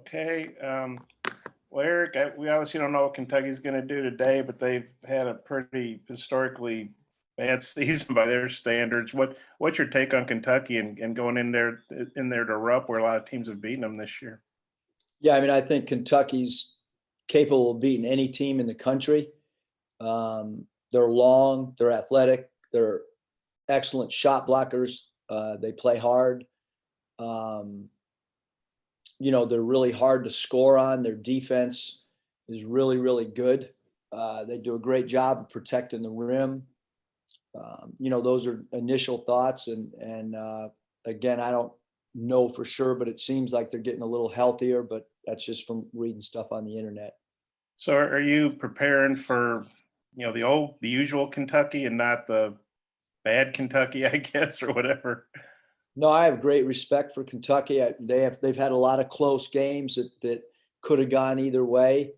Okay. Well, Eric, we obviously don't know what Kentucky's going to do today, but they've had a pretty historically bad season by their standards. What's your take on Kentucky and going in there to Rupp, where a lot of teams have beaten them this year? Yeah, I mean, I think Kentucky's capable of beating any team in the country. They're long, they're athletic, they're excellent shot blockers. They play hard. They're really hard to score on. Their defense is really, really good. They do a great job of protecting the rim. Those are initial thoughts. And again, I don't know for sure, but it seems like they're getting a little healthier, but that's just from reading stuff on the internet. So, are you preparing for the usual Kentucky and not the bad Kentucky, I guess, or whatever? No, I have great respect for Kentucky. They've had a lot of close games that could have gone either way.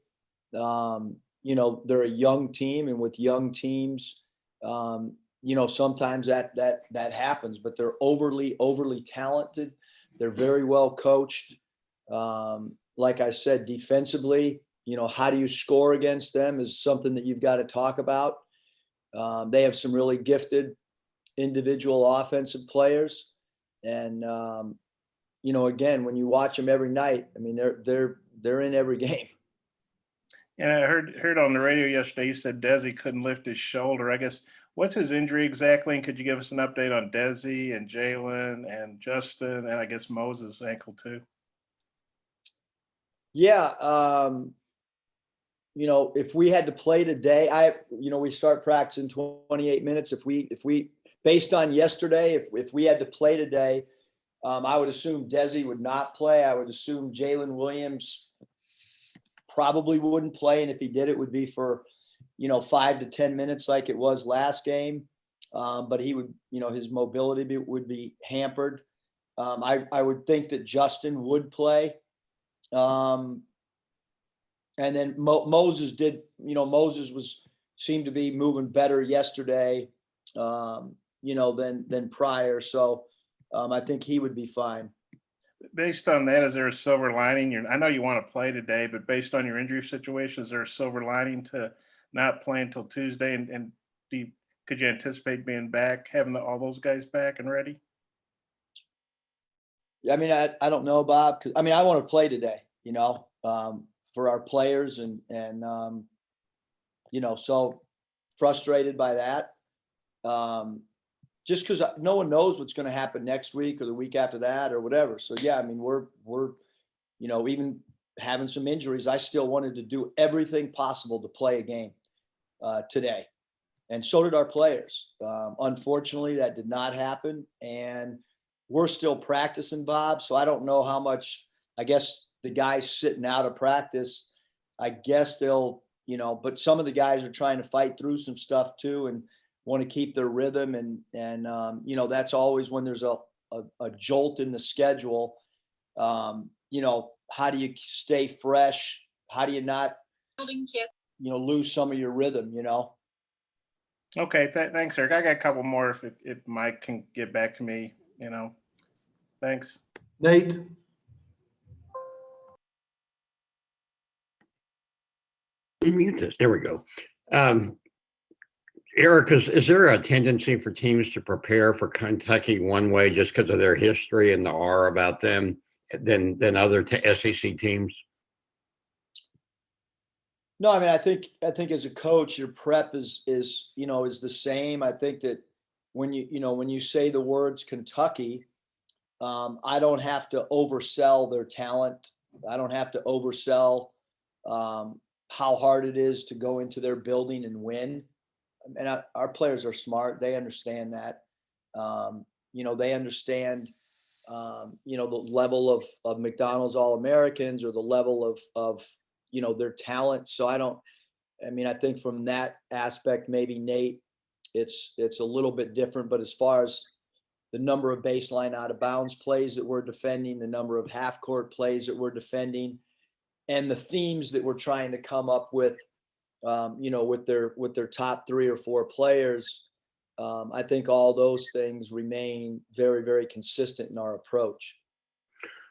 They're a young team, and with young teams, sometimes that happens. But they're overly talented. They're very well coached. Like I said, defensively, how do you score against them is something that you've got to talk about. They have some really gifted individual offensive players. And again, when you watch them every night, I mean, they're in every game. And I heard on the radio yesterday, you said Desi couldn't lift his shoulder. I guess, what's his injury exactly? And could you give us an update on Desi and Jalen and Justin and I guess Moses' ankle too? Yeah. If we had to play today, we start practice in 28 minutes. If we based on yesterday, if we had to play today, I would assume Desi would not play. I would assume Jalen Williams probably wouldn't play. And if he did, it would be for, 5 to 10 minutes like it was last game. But he would, his mobility would be hampered. I would think that Justin would play. And then Moses did, Moses seemed to be moving better yesterday, than prior. So I think he would be fine. Based on that, is there a silver lining? I know you want to play today, but based on your injury situation, is there a silver lining to not play until Tuesday? And could you anticipate being back, having all those guys back and ready? I mean, I don't know, Bob. I want to play today, for our players and so frustrated by that. Just because no one knows what's going to happen next week or the week after that or whatever. So yeah, I mean, we're even having some injuries, I still wanted to do everything possible to play a game today, and so did our players. Unfortunately, that did not happen, and we're still practicing, Bob. So I don't know how much. I guess the guys sitting out of practice, I guess they'll, but some of the guys are trying to fight through some stuff too, and want to keep their rhythm. And that's always when there's a jolt in the schedule. How do you stay fresh? How do you not, lose some of your rhythm, Okay. Thanks, Eric. I got a couple more if Mike can get back to me, Thanks. Nate. Mute this. There we go. Eric, is there a tendency for teams to prepare for Kentucky one way just because of their history and the aura about them than other SEC teams? No, I mean, I think as a coach, your prep is the same. I think that when you say the words Kentucky, I don't have to oversell their talent. I don't have to oversell how hard it is to go into their building and win. And our players are smart. They understand that. They understand, the level of McDonald's All-Americans or the level of their talent. So I think from that aspect, maybe Nate, it's a little bit different. But as far as the number of baseline out of bounds plays that we're defending, the number of half court plays that we're defending, and the themes that we're trying to come up with, with their top 3 or 4 players, I think all those things remain very, very consistent in our approach.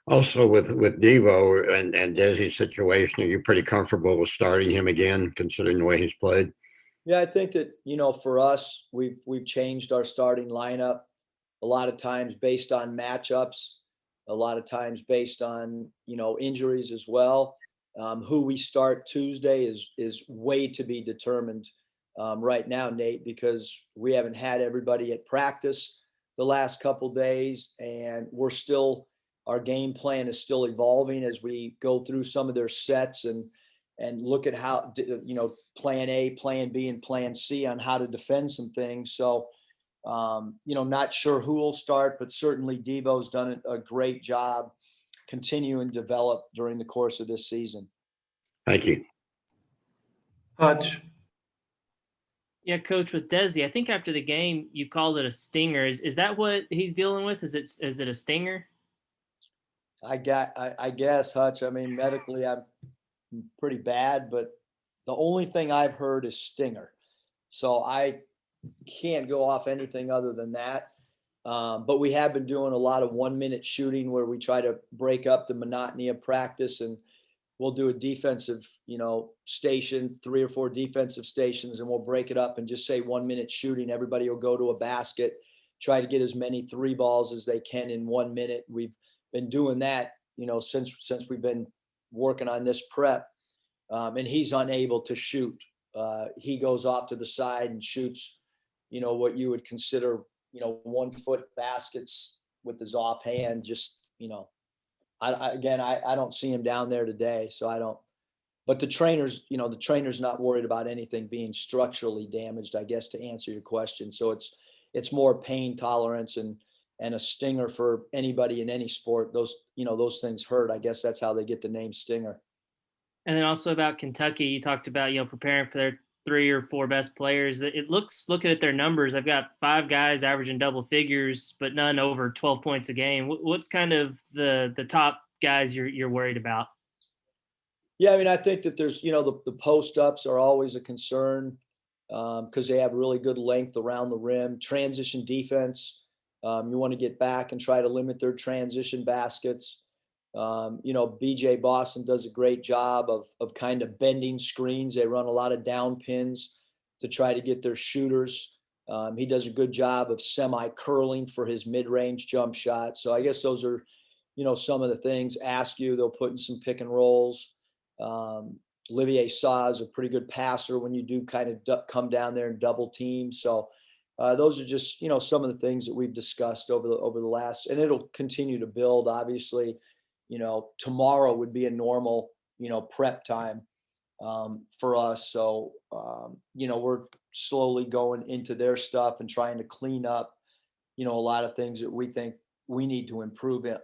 Also with Devo and Desi's situation, are you pretty comfortable with starting him again, considering the way he's played? Yeah, I think that, for us, we've changed our starting lineup a lot of times based on matchups, a lot of times based on, injuries as well. Who we start Tuesday is way to be determined right now, Nate, because we haven't had everybody at practice the last couple days, and our game plan is still evolving as we go through some of their sets and look at how, plan A, plan B, and plan C on how to defend some things. So, not sure who will start, but certainly Devo's done a great job continuing to develop during the course of this season. Thank you. Hutch. Yeah, Coach, with Desi, I think after the game you called it a stinger. Is that what he's dealing with? Is it a stinger? I guess, Hutch. I mean, medically, I'm pretty bad, but the only thing I've heard is stinger. So I can't go off anything other than that. But we have been doing a lot of 1-minute shooting where we try to break up the monotony of practice, and we'll do a defensive, station, 3 or 4 defensive stations, and we'll break it up and just say 1-minute shooting. Everybody will go to a basket, try to get as many 3 balls as they can in 1 minute. We've been doing that, since we've been working on this prep, and he's unable to shoot. He goes off to the side and shoots, what you would consider, 1-foot baskets with his offhand. Just, I don't see him down there today, so I don't. But the trainer's not worried about anything being structurally damaged, I guess, to answer your question. So it's more pain tolerance and a stinger for anybody in any sport. Those things hurt. I guess that's how they get the name stinger. And then also about Kentucky, you talked about, preparing for their 3 or 4 best players. It looking at their numbers, I've got 5 guys averaging double figures, but none over 12 points a game. What's kind of the top guys you're worried about? Yeah, I mean, I think that there's, the post ups are always a concern because they have really good length around the rim. Transition defense, you want to get back and try to limit their transition baskets. BJ Boston does a great job of kind of bending screens. They run a lot of down pins to try to get their shooters. He does a good job of semi-curling for his mid-range jump shot. So I guess those are, some of the things. They'll put in some pick and rolls. Olivier Saw is a pretty good passer when you do kind of come down there and double team. So those are just, some of the things that we've discussed over the last, and it'll continue to build, obviously. Tomorrow would be a normal, prep time for us. So, we're slowly going into their stuff and trying to clean up, a lot of things that we think we need to improve in,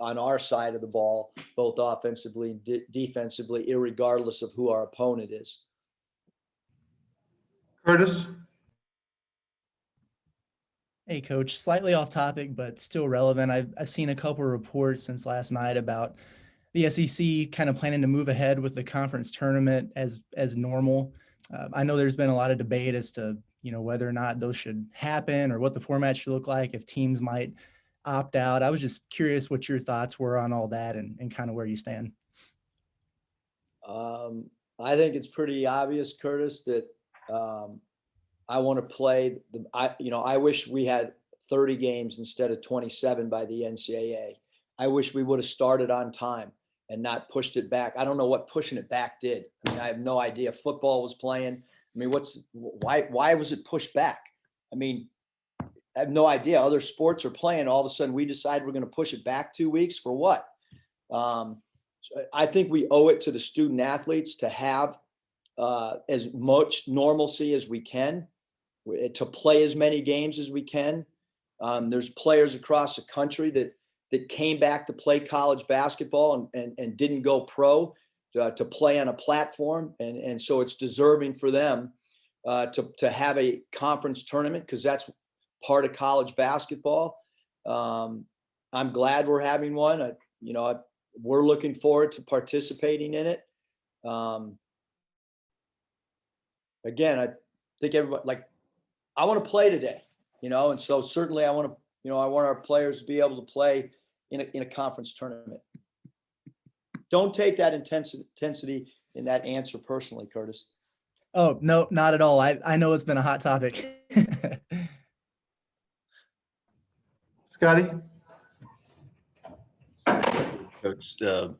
on our side of the ball, both offensively and defensively, irregardless of who our opponent is. Curtis. Hey, Coach, slightly off topic, but still relevant. I've seen a couple of reports since last night about the SEC kind of planning to move ahead with the conference tournament as normal. I know there's been a lot of debate as to, whether or not those should happen or what the format should look like, if teams might opt out. I was just curious what your thoughts were on all that and kind of where you stand. I think it's pretty obvious, Curtis, that I want to play I wish we had 30 games instead of 27 by the NCAA. I wish we would have started on time and not pushed it back. I don't know what pushing it back did. I mean, I have no idea. Football was playing. I mean, why was it pushed back? I mean, I have no idea. Other sports are playing. All of a sudden we decide we're going to push it back 2 weeks for what? I think we owe it to the student athletes to have as much normalcy as we can, to play as many games as we can. There's players across the country that came back to play college basketball and didn't go pro to play on a platform. And so it's deserving for them to have a conference tournament because that's part of college basketball. I'm glad we're having one. We're looking forward to participating in it. Again, I think everybody, I want to play today, and so certainly I want our players to be able to play in a conference tournament. Don't take that intensity in that answer personally, Curtis. Oh, no, not at all. I know it's been a hot topic. Scotty? Coach,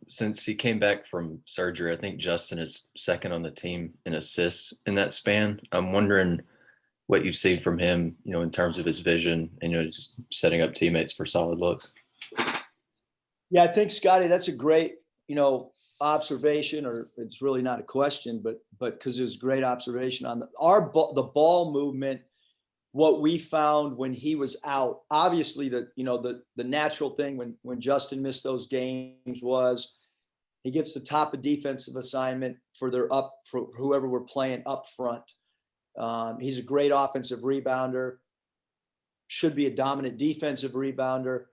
since he came back from surgery, I think Justin is second on the team in assists in that span. I'm wondering what you've seen from him, in terms of his vision and, just setting up teammates for solid looks. Yeah, I think, Scotty, that's a great, observation, or it's really not a question, but because it was a great observation on the ball movement. What we found when he was out, obviously the natural thing when Justin missed those games was he gets the top of defensive assignment for whoever we're playing up front. He's a great offensive rebounder, should be a dominant defensive rebounder.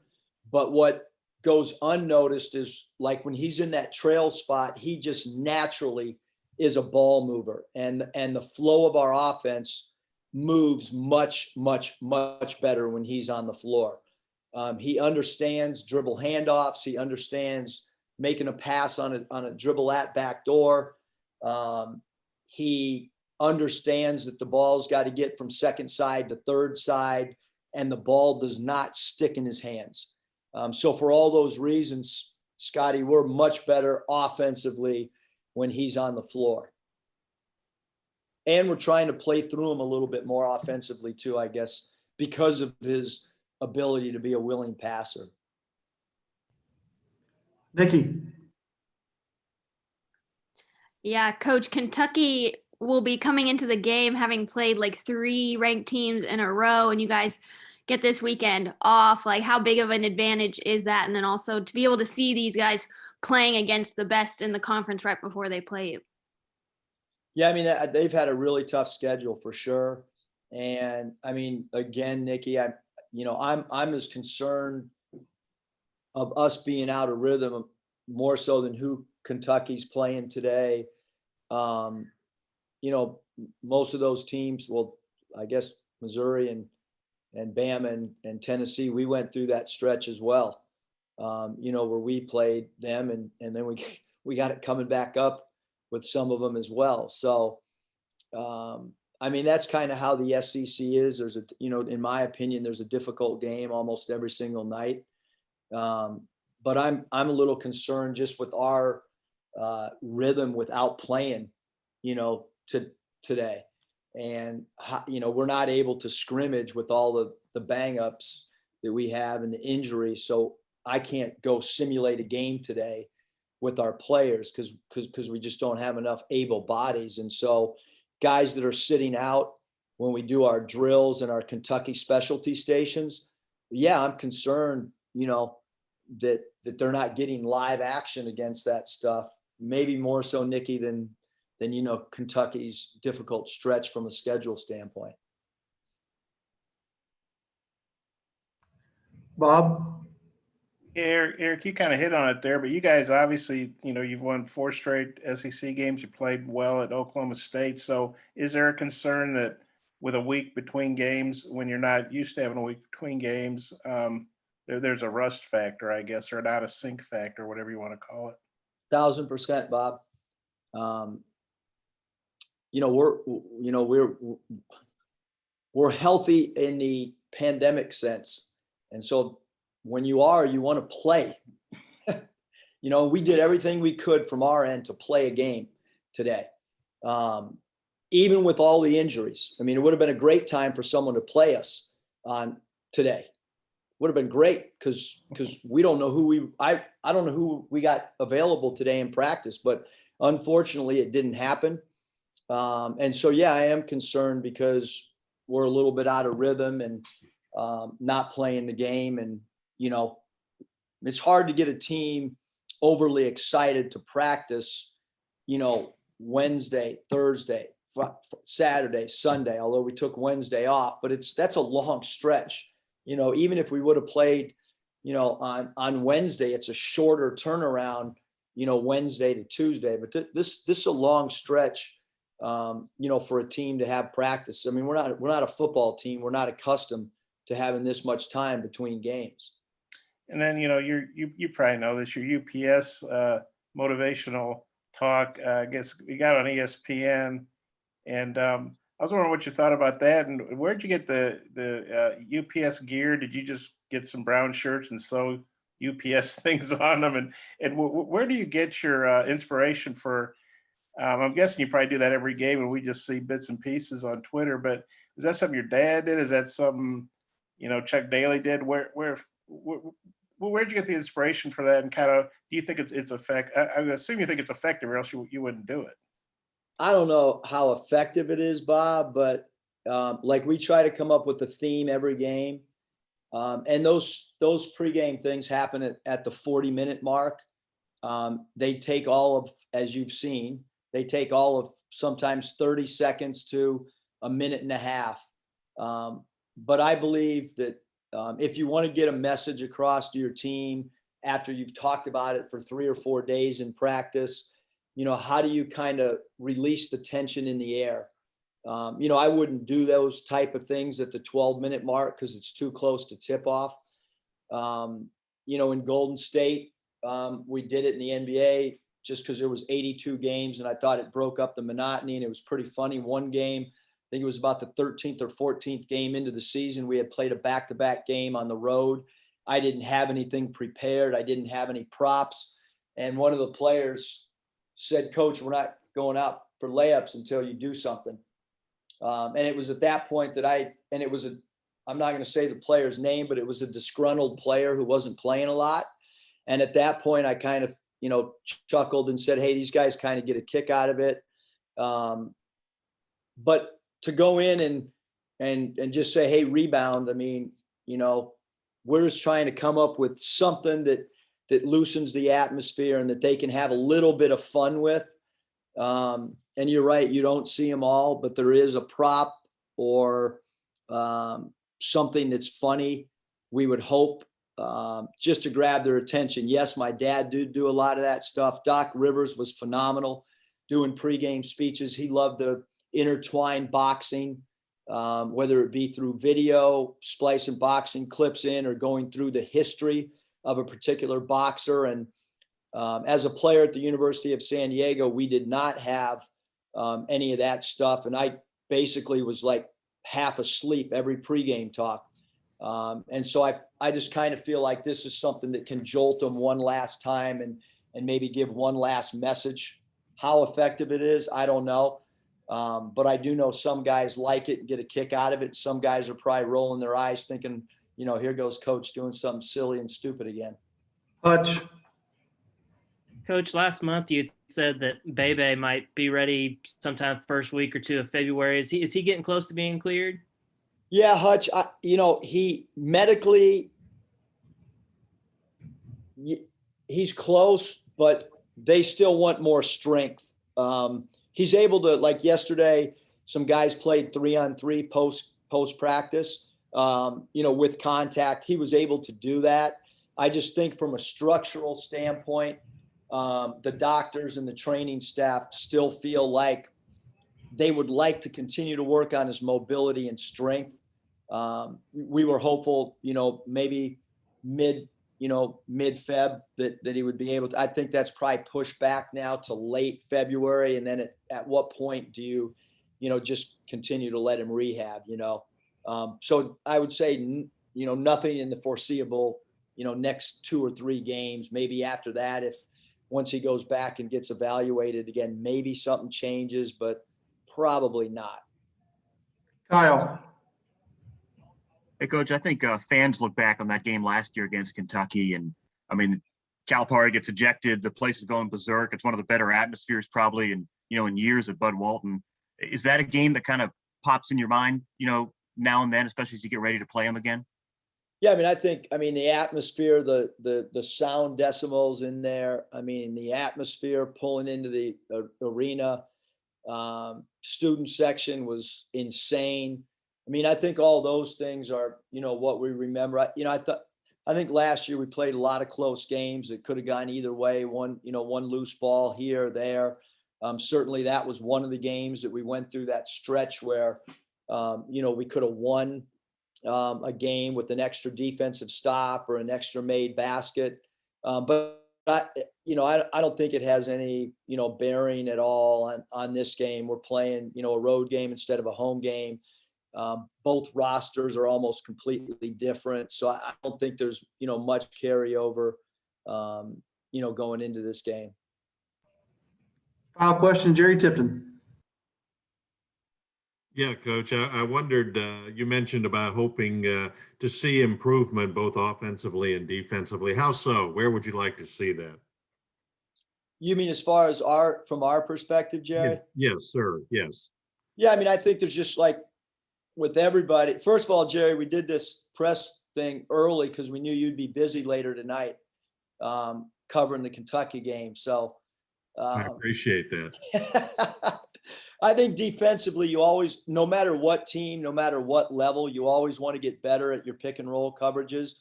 But what goes unnoticed is, like, when he's in that trail spot, he just naturally is a ball mover, and the flow of our offense moves much, much, much better when he's on the floor. He understands dribble handoffs. He understands making a pass on a dribble at back door. He understands that the ball's got to get from second side to third side, and the ball does not stick in his hands. So for all those reasons, Scotty, we're much better offensively when he's on the floor. And we're trying to play through him a little bit more offensively too, I guess, because of his ability to be a willing passer. Nikki? Yeah, Coach, Kentucky will be coming into the game having played like 3 ranked teams in a row, and you guys get this weekend off. Like, how big of an advantage is that? And then also to be able to see these guys playing against the best in the conference right before they play you. Yeah, I mean, they've had a really tough schedule for sure. And I mean, again, Nikki, I'm as concerned of us being out of rhythm more so than who Kentucky's playing today. Most of those teams, well, I guess Missouri and Bama and Tennessee, we went through that stretch as well. Where we played them, and then we got it coming back up with some of them as well. So, I mean, that's kind of how the SEC is. There's in my opinion, there's a difficult game almost every single night. But I'm a little concerned just with our rhythm without playing, today. And, we're not able to scrimmage with all the bang ups that we have and the injury. So I can't go simulate a game today with our players because we just don't have enough able bodies. And so guys that are sitting out when we do our drills and our Kentucky specialty stations, yeah, I'm concerned, that they're not getting live action against that stuff. Maybe more so, Nikki, than Kentucky's difficult stretch from a schedule standpoint. Bob? Eric, you kind of hit on it there, but you guys obviously, you've won 4 straight SEC games. You played well at Oklahoma State. So is there a concern that with a week between games, when you're not used to having a week between games, there's a rust factor, I guess, or an out of sync factor, whatever you want to call it? 1,000%, Bob. We're healthy in the pandemic sense. And so when you want to play, we did everything we could from our end to play a game today. Even with all the injuries. I mean, it would have been a great time for someone to play us on today. Would have been great because we don't know I don't know who we got available today in practice, but unfortunately it didn't happen. And so, yeah, I am concerned because we're a little bit out of rhythm and not playing the game. And, it's hard to get a team overly excited to practice, Wednesday, Thursday, Saturday, Sunday, although we took Wednesday off, but that's a long stretch. Even if we would have played, on Wednesday, it's a shorter turnaround, Wednesday to Tuesday, but this is a long stretch, for a team to have practice. I mean, we're not a football team. We're not accustomed to having this much time between games. And then, you probably know this, your UPS motivational talk, I guess you got on ESPN. And I was wondering what you thought about that. And where'd you get the UPS gear? Did you just get some brown shirts and sew UPS things on them? And where do you get your inspiration for? I'm guessing you probably do that every game, and we just see bits and pieces on Twitter. But is that something your dad did? Is that something Chuck Daly did? Where'd you get the inspiration for that? And kind of, do you think it's effective? I assume you think it's effective, or else you wouldn't do it. I don't know how effective it is, Bob, but like we try to come up with a theme every game. And those pregame things happen at the 40-minute mark. They take all of, as you've seen, they take all of sometimes 30 seconds to a minute and a half. But I believe that if you want to get a message across to your team after you've talked about it for 3 or 4 days in practice, how do you kind of release the tension in the air? I wouldn't do those type of things at the 12-minute mark because it's too close to tip off. In Golden State, we did it in the NBA just because there was 82 games and I thought it broke up the monotony and it was pretty funny. One game, I think it was about the 13th or 14th game into the season. We had played a back-to-back game on the road. I didn't have anything prepared. I didn't have any props. And one of the players said, "Coach, we're not going out for layups until you do something." And it was at that point that I'm not going to say the player's name, but it was a disgruntled player who wasn't playing a lot. And at that point, I kind of, chuckled and said, "Hey, these guys kind of get a kick out of it." But to go in and just say, "Hey, rebound." I mean, we're just trying to come up with something that loosens the atmosphere and that they can have a little bit of fun with. And you're right, you don't see them all, but there is a prop or something that's funny. We would hope just to grab their attention. Yes, my dad did do a lot of that stuff. Doc Rivers was phenomenal doing pregame speeches. He loved to intertwine boxing, whether it be through video, splicing boxing clips in, or going through the history of a particular boxer. And as a player at the University of San Diego, we did not have any of that stuff. And I basically was like half asleep every pregame talk. And so I just kind of feel like this is something that can jolt them one last time and maybe give one last message. How effective it is, I don't know. But I do know some guys like it and get a kick out of it. Some guys are probably rolling their eyes thinking, here goes coach doing something silly and stupid again. Hutch. Coach, last month you said that Bebe might be ready sometime first week or two of February. Is he getting close to being cleared? Yeah, Hutch, he medically, he's close, but they still want more strength. He's able to, like yesterday, some guys played 3-on-3 post practice, with contact. He was able to do that. I just think from a structural standpoint, the doctors and the training staff still feel like they would like to continue to work on his mobility and strength. We were hopeful, maybe mid-Feb that he would be able to. I think that's probably pushed back now to late February. And then at what point do you, just continue to let him rehab, So I would say, nothing in the foreseeable, next 2 or 3 games. Maybe after that, if once he goes back and gets evaluated again, maybe something changes, but probably not. Kyle. Hey, Coach, I think fans look back on that game last year against Kentucky, and I mean, Calipari gets ejected. The place is going berserk. It's one of the better atmospheres probably in years at Bud Walton. Is that a game that kind of pops in your mind, now and then, especially as you get ready to play them again? Yeah, I mean, the atmosphere, the sound decimals in there. I mean, the atmosphere pulling into the arena, student section was insane. I mean, I think all those things are, what we remember. I think last year we played a lot of close games. It could have gone either way. One loose ball here or there. Certainly that was one of the games that we went through that stretch where, we could have won a game with an extra defensive stop or an extra made basket. But I don't think it has any, bearing at all on this game. We're playing, a road game instead of a home game. Both rosters are almost completely different. So I don't think there's, much carryover, going into this game. Final question, Jerry Tipton. Yeah, Coach, I wondered, you mentioned about hoping to see improvement both offensively and defensively. How so? Where would you like to see that? You mean as far as from our perspective, Jerry? Yes, sir. Yes. Yeah, I mean, I think there's just like with everybody. First of all, Jerry, we did this press thing early because we knew you'd be busy later tonight covering the Kentucky game. So I appreciate that. I think defensively, you always, no matter what team, no matter what level, you always want to get better at your pick and roll coverages.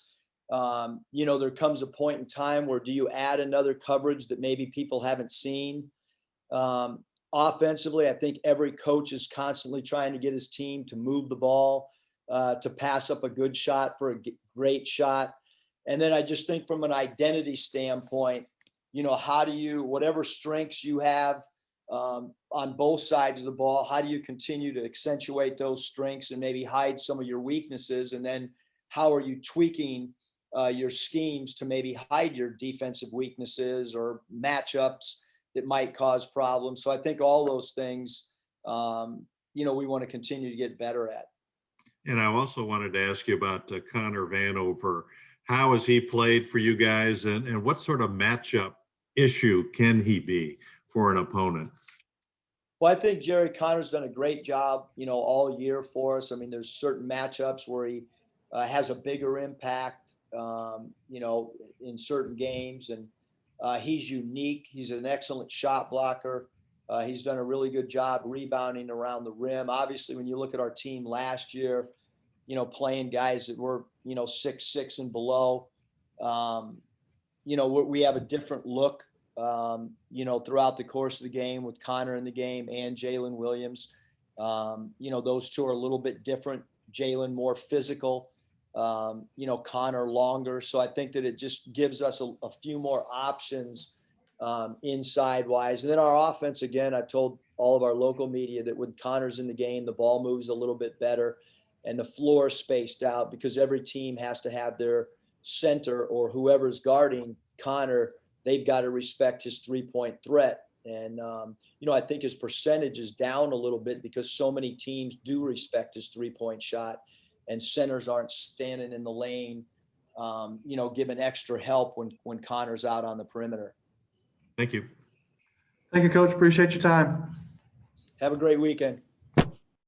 There comes a point in time where do you add another coverage that maybe people haven't seen? Offensively, I think every coach is constantly trying to get his team to move the ball, to pass up a good shot for a great shot. And then I just think from an identity standpoint, how do you, whatever strengths you have on both sides of the ball, how do you continue to accentuate those strengths and maybe hide some of your weaknesses? And then how are you tweaking your schemes to maybe hide your defensive weaknesses or matchups that might cause problems? So I think all those things, we want to continue to get better at. And I also wanted to ask you about Connor Vanover. How has he played for you guys, and what sort of matchup issue can he be for an opponent? Well, I think Jerry Connor's done a great job, all year for us. I mean, there's certain matchups where he has a bigger impact, in certain games, and he's unique. He's an excellent shot blocker. He's done a really good job rebounding around the rim. Obviously, when you look at our team last year, playing guys that were, 6'6" and below, we have a different look, throughout the course of the game with Connor in the game and Jalen Williams. Those two are a little bit different. Jalen more physical, Connor longer. So I think that it just gives us a few more options inside wise. And then our offense, again, I've told all of our local media that when Connor's in the game, the ball moves a little bit better and the floor is spaced out because every team has to have their center or whoever's guarding Connor, they've got to respect his 3-point threat. And, I think his percentage is down a little bit because so many teams do respect his 3-point shot and centers aren't standing in the lane, giving extra help when Connor's out on the perimeter. Thank you. Thank you, Coach. Appreciate your time. Have a great weekend.